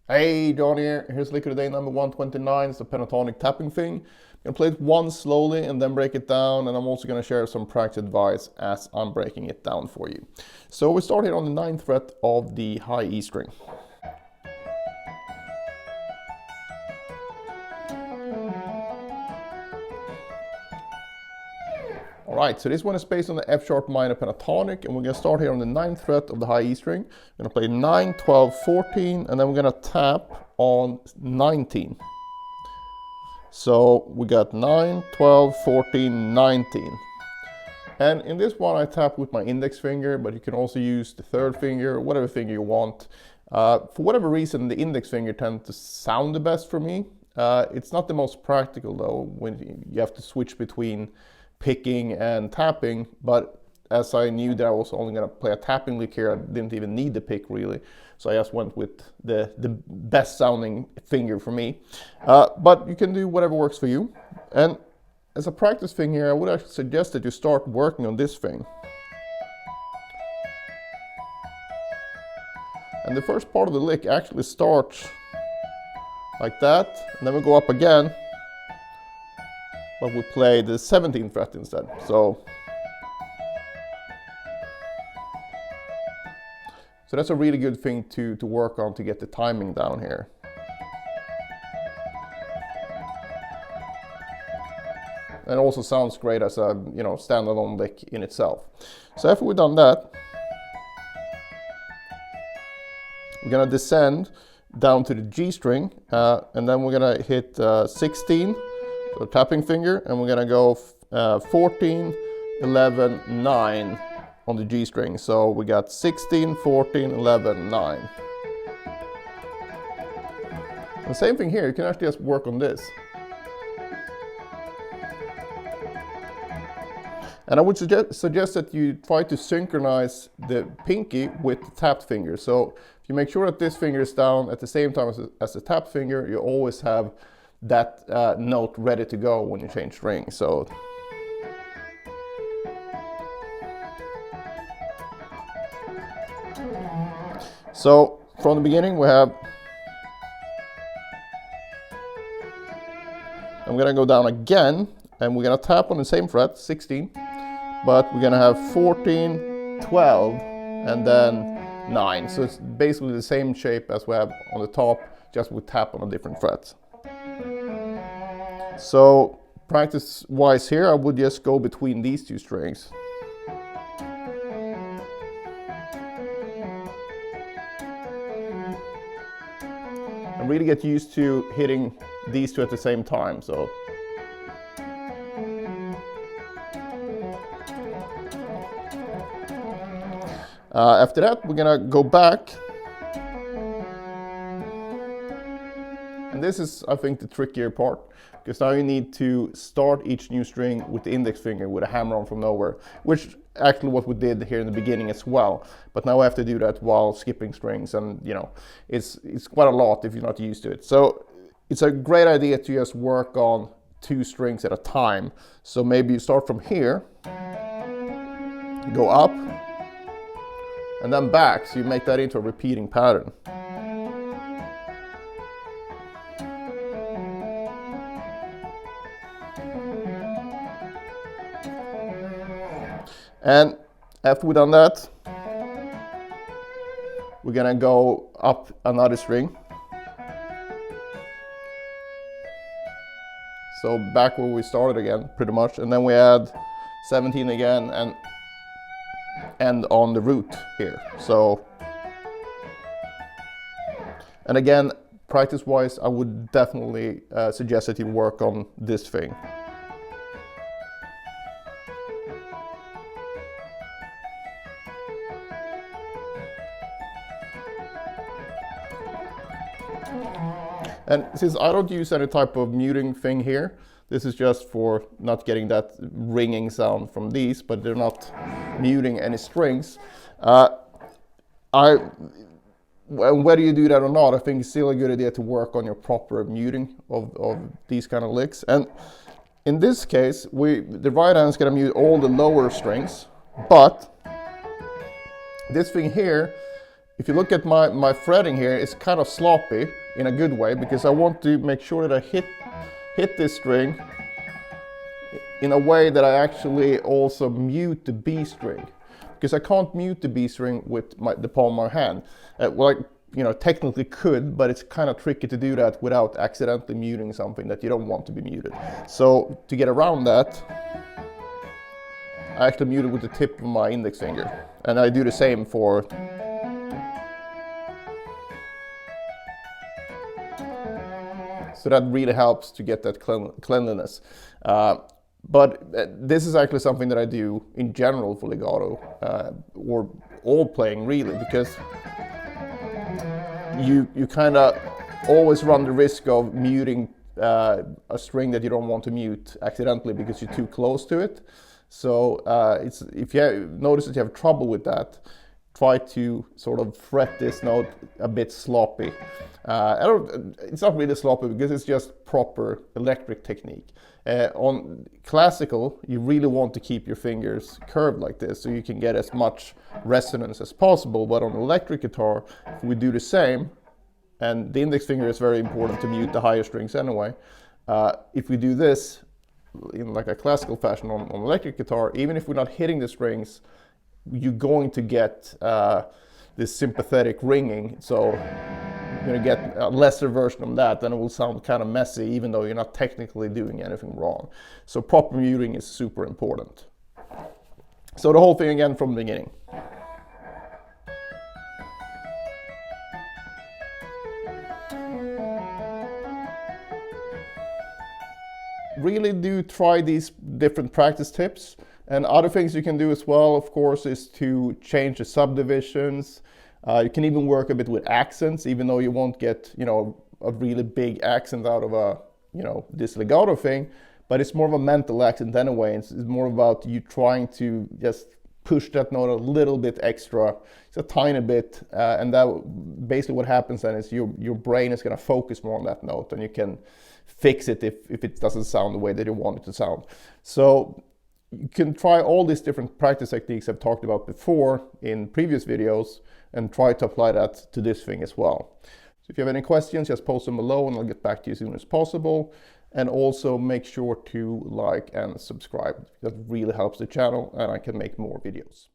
Hey, John here. Here's lick of the day number 129. It's the pentatonic tapping thing. I'm going to play it once slowly and then break it down, and I'm also going to share some practice advice as I'm breaking it down for you. So we start here on the 9th fret of the high E string. Alright, so this one is based on the F sharp minor pentatonic, and we're going to start here on the 9th fret of the high E string. We're going to play 9, 12, 14, and then we're going to tap on 19. So we got 9, 12, 14, 19. And in this one I tap with my index finger, but you can also use the third finger, whatever finger you want. For whatever reason, the index finger tends to sound the best for me. It's not the most practical though, when you have to switch between picking and tapping, but as I knew that I was only going to play a tapping lick here, I didn't even need the pick really. So I just went with the best sounding finger for me. But you can do whatever works for you. And as a practice thing here, I would actually suggest that you start working on this thing. And the first part of the lick actually starts like that, and then we go up again, but we play the 17th fret instead. So that's a really good thing to work on to get the timing down here. And it also sounds great as a standalone lick in itself. So after we've done that, we're gonna descend down to the G string, and then we're gonna hit 16, so tapping finger, and we're gonna go 14, 11, 9 on the G string. So we got 16, 14, 11, 9. The same thing here, you can actually just work on this. And I would suggest that you try to synchronize the pinky with the tapped finger. So if you make sure that this finger is down at the same time as the tapped finger, you always have that note ready to go when you change strings. So from the beginning we have, I'm gonna go down again, and we're gonna tap on the same fret, 16, but we're gonna have 14, 12, and then 9. So it's basically the same shape as we have on the top, just with tap on a different fret. So practice wise here, I would just go between these two strings. And really get used to hitting these two at the same time. So after that, we're gonna go back, and this is, I think, the trickier part, because now you need to start each new string with the index finger with a hammer on from nowhere, which actually what we did here in the beginning as well. But now I have to do that while skipping strings, and it's quite a lot if you're not used to it. So it's a great idea to just work on 2 strings at a time. So maybe you start from here, go up, and then back, so you make that into a repeating pattern. And after we've done that, we're gonna go up another string. So back where we started again, pretty much, and then we add 17 again, and end on the root here. So, and again, practice wise, I would definitely suggest that you work on this thing. And since I don't use any type of muting thing here, this is just for not getting that ringing sound from these, but they're not muting any strings. Whether you do that or not, I think it's still a good idea to work on your proper muting of these kind of licks. And in this case, the right hand is going to mute all the lower strings, but this thing here If you look at my fretting here, it's kind of sloppy in a good way, because I want to make sure that I hit this string in a way that I actually also mute the B string, because I can't mute the B string with the palm of my hand. Well, technically could, but it's kind of tricky to do that without accidentally muting something that you don't want to be muted. So to get around that, I actually mute it with the tip of my index finger, and I do the same for. So that really helps to get that cleanliness. But this is actually something that I do in general for legato, or all playing really, because you kind of always run the risk of muting a string that you don't want to mute accidentally because you're too close to it. So if you notice that you have trouble with that, try to sort of fret this note a bit sloppy. It's not really sloppy because it's just proper electric technique. On classical, you really want to keep your fingers curved like this so you can get as much resonance as possible. But on electric guitar, if we do the same, and the index finger is very important to mute the higher strings anyway, if we do this in like a classical fashion on electric guitar, even if we're not hitting the strings, you're going to get this sympathetic ringing. So you're going to get a lesser version of that, and it will sound kind of messy even though you're not technically doing anything wrong. So proper muting is super important. So the whole thing again from the beginning. Really do try these different practice tips. And other things you can do as well, of course, is to change the subdivisions. You can even work a bit with accents, even though you won't get, a really big accent out of this legato thing. But it's more of a mental accent anyway. It's more about you trying to just push that note a little bit extra, just a tiny bit, and that basically what happens then is your brain is going to focus more on that note, and you can fix it if it doesn't sound the way that you want it to sound. So you can try all these different practice techniques I've talked about before in previous videos and try to apply that to this thing as well. So if you have any questions, just post them below and I'll get back to you as soon as possible. And also make sure to like and subscribe. That really helps the channel and I can make more videos.